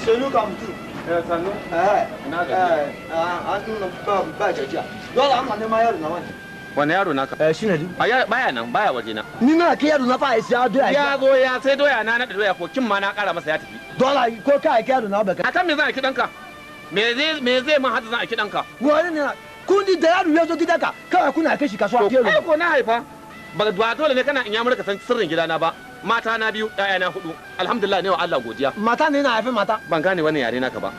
Sanu ka mutu. Sannu. Na ga. An ba gajiya. Dole an manne ma yaro na wani. Wani yaro naka? Shi ne. Baya nan, baya waje na. Ni na ke yaro na fa ya doya. Ya zo ya sai doya na nada doya ko kin ma na kara masa ya tafi. Dole ko ka ke yaro na ba ka. Akan me zan aiki danka? Me zai man hada zan aiki danka? Wani ne kun ji da yaro ya zo gidanka kawai kuna kai shi kasuwa ke yaro. Ko na haifa. Ba dole ne kana in ya murka san sirrin gidana ba. Mata na 2, ɗaya na 4. Alhamdulillah ne wa Allah godiya. Mata ne na haife mata. Ban gane wannan yare naka ba.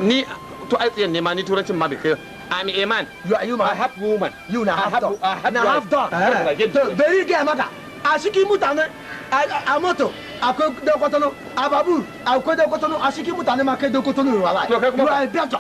Ni to ai tsiyan ne ma ni turancin ma bai kai. I'm a man. You are a half woman. You na half dog. Na half dog. Bari ga maka. A cikin mutane a moto akwai dokotono a babur akwai dokotono a cikin mutane ma kai dokotono wallahi. To kai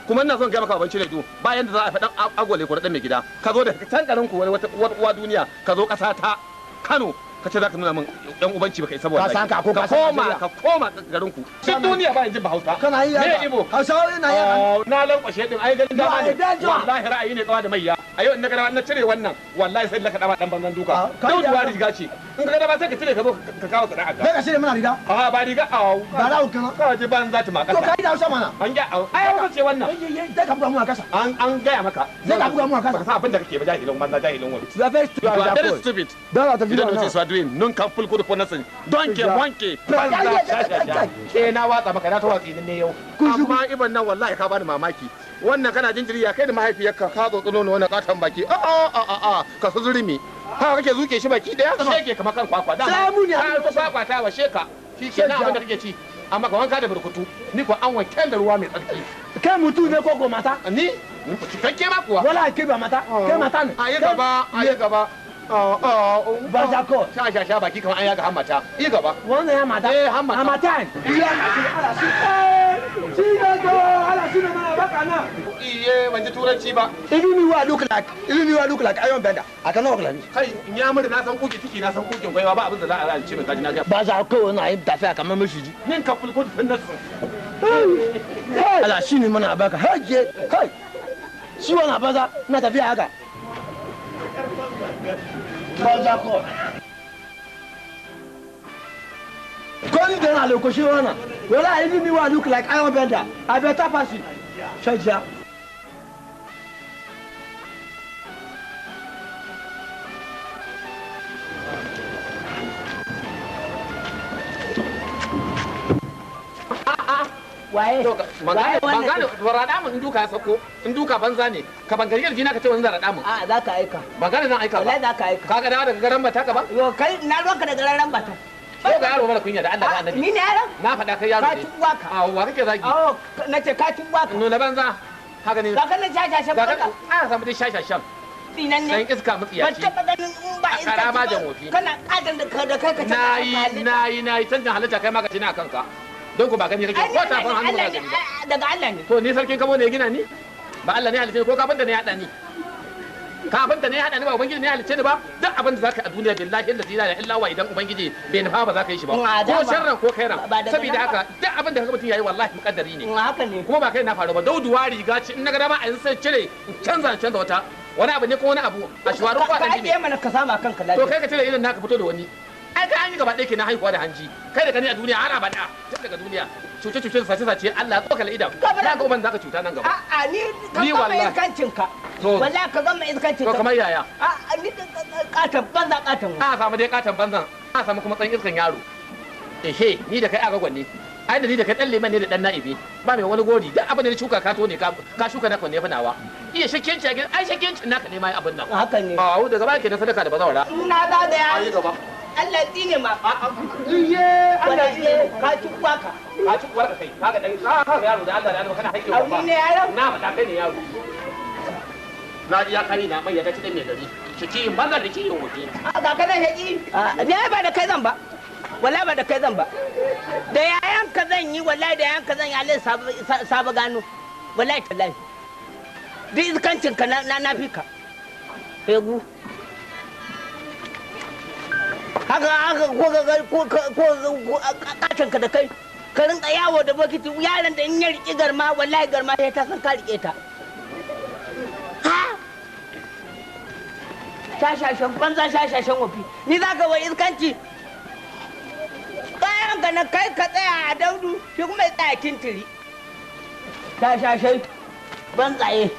kuma ina son ga maka abinci ne to bayan da za a faɗan agwale ko dan mai gida ka zo da can garin ku wata uwa duniya ka zo ƙasa ta Kano ka ce za ka nuna min yan ubanci baka isa ba wallahi ka koma garin ku duk duniya ba yanzu ba Hausa kana yi me ibo Hausa ina yi na lankwashe din ai ganin dama ne wallahi ra'ayi ne tsawa da maiya a yau in na ga na cire wannan wallahi sai laka dama dan banzan duka dauduwa riga ce in ka ga ba sai ka cire ka zo ka kawo sana'a ka ka cire mana riga ba riga ba rawu kana ka je ban za ta maka to kai da Hausa mana an ga ai Hausa ce wannan dai ka buga mu a kasa an ga maka dai ka buga mu a kasa ba sa abin da kake ba jahilin banza jahilin wani you are very stupid you are very stupid da ta video na so doing nun kan fulku da fonasin donke wanke banza na watsa maka na ta watsi ne yau amma iban nan wallahi ka bani mamaki wannan kana jinjiri ya kai da mahaifiyarka ka zo tsuno wannan katan baki ka su zurmi ha kake zuke shi baki daya sheke kamar kan kwakwa da samu ne ka kwakwa ta wa sheka shikenan abin da kake ci amma ka wanka da burkutu ni ko an wanke da ruwa mai tsarki kai mutu ne ko mata ni cikakke ma kuwa wala kai ba mata kai mata ne ayi gaba ba za ko sha baki kamar an yaga hammata yi gaba wannan ya mata hammata iya ala shi ne to ala shi ne mana baka na iye ban ji turanci ba ilimi wa look like ayon benda aka nawa kala kai in ya mura na san kuki ciki na san kukin gwaiwa ba abin da za a rance min kaji na ga ba za ko na yi tafiya kamar mashiji nin ka fulko da nasu ala shi ne mana baka haje kai shi wannan baza na tafiya haka Bajako. Calling them a location. Well, I even knew I look like Iron Bender. I better pass it. Shaja. Waye? Magana rada mun duka ya sako in duka banza ne ka ban gariyar jina ka ce wannan rada mun a za ka aika magana zan aika ba wallahi za ka aika kaga daga garan bata ka ba yo kai na ruwanka daga garan bata ko ga yaro mara kunya da Allah da annabi ni ne yaron na faɗa kai yaro ka tuwa ka a wa kake zagi nace ka tuwa ka nuna banza haka ne ka kana shashashan ka a samu dai shashashan dinan ne dan iska mutsiyaci ban taba ganin in ba iska karama da wofi kana kadan da kai ka nayi canjin halitta kai ma ka tina kanka don ku ba gani kake ko ta fan hannu ba gani daga Allah ne to ni sarkin kamo ne gina ni ba Allah ne halitta ko kafin da ne ya hada ni kafin da ne ya hada ni ba ubangiji ne ya halitta ni ba duk abin da zaka a duniya billahi la ilaha illa huwa idan ubangiji bai nufa ba za ka yi shi ba ko sharran ko khairan saboda haka duk abin da kaga mutum yayi wallahi mukaddari ne haka ne kuma ba kai na faru ba dauduwa riga ce in na ga dama a yanzu sai cire canza wata wani abu ne ko wani abu a shawarar kwa dan ne mana ka sama kanka lafiya to kai ka cire idan naka fito da wani ai kai an yi gaba ɗaya kenan haihuwa da hanji kai da gani a duniya har abada tun daga duniya cuce-cuce da sace-sace Allah ya tsokala idan na ga uban zaka cuta nan gaba a'a ni wallahi iskancin ka wallahi ka gama iskancin ka to kamar yaya a'a ni katan banza katan a samu dai katan banzan a samu kuma tsan iskan yaro ehe ni da kai aga gwanne ai da ni da kai dan liman ne da dan na'ibi ba mai wani gori duk abin da ni shuka ka to ne ka shuka naka ne fanawa iya shakkenci a gidan ai shakkenci naka ne mai abin nan haka ne a daga baya kenan sadaka da bazawara na ga da ya ai gaba Allah tsine ma. Iye, Allah tsine ka ci kwaka. Ka ci kwaka kai. Kaga dai ka yaro da Allah da Allah kana haƙƙi wa ba. Ni ne yaro. Na faɗa kai ne yaro. Na ji ya kare na mai ya dace da mai gari. Shiki in banza da kiyin wuce. A ga kana haƙi. Ni ba da kai zan ba. Wallahi ba da kai zan ba. Da yayan ka zan yi wallahi da yayan ka zan yi Allah sabu gano. Wallahi tallahi. Duk iskancin ka na fi ka. Hegu. haka ko kacin ka da kai ka rinka yawo da bokiti yaron da in ya riƙe garma wallahi garma sai ta san ka riƙe ta shashashan banza shashashan wafi ni za ka wai iskanci kayan nan ga nan kai ka tsaya a daudu shi kuma ya tsaya kintiri ta shashai ban tsaye